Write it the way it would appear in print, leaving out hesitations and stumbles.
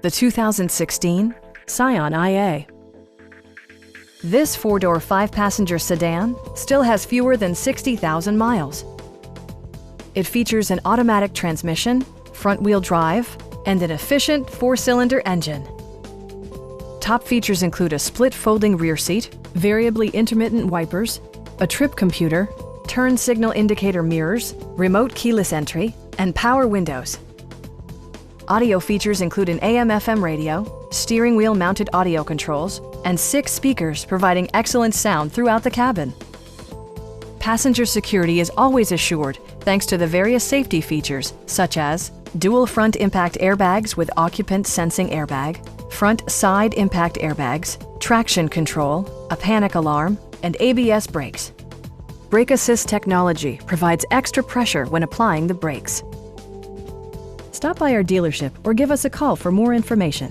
the 2016 Scion IA. This four-door, five-passenger sedan still has fewer than 60,000 miles. It features an automatic transmission, front-wheel drive, and an efficient four-cylinder engine. Top features include a split folding rear seat, variably intermittent wipers, a trip computer, turn signal indicator mirrors, remote keyless entry, and power windows. Audio features include an AM/FM radio, steering wheel mounted audio controls, and 6 speakers providing excellent sound throughout the cabin. Passenger security is always assured thanks to the various safety features such as dual front impact airbags with occupant sensing airbag, front side impact airbags, traction control, a panic alarm, and ABS brakes. Brake assist technology provides extra pressure when applying the brakes. Stop by our dealership or give us a call for more information.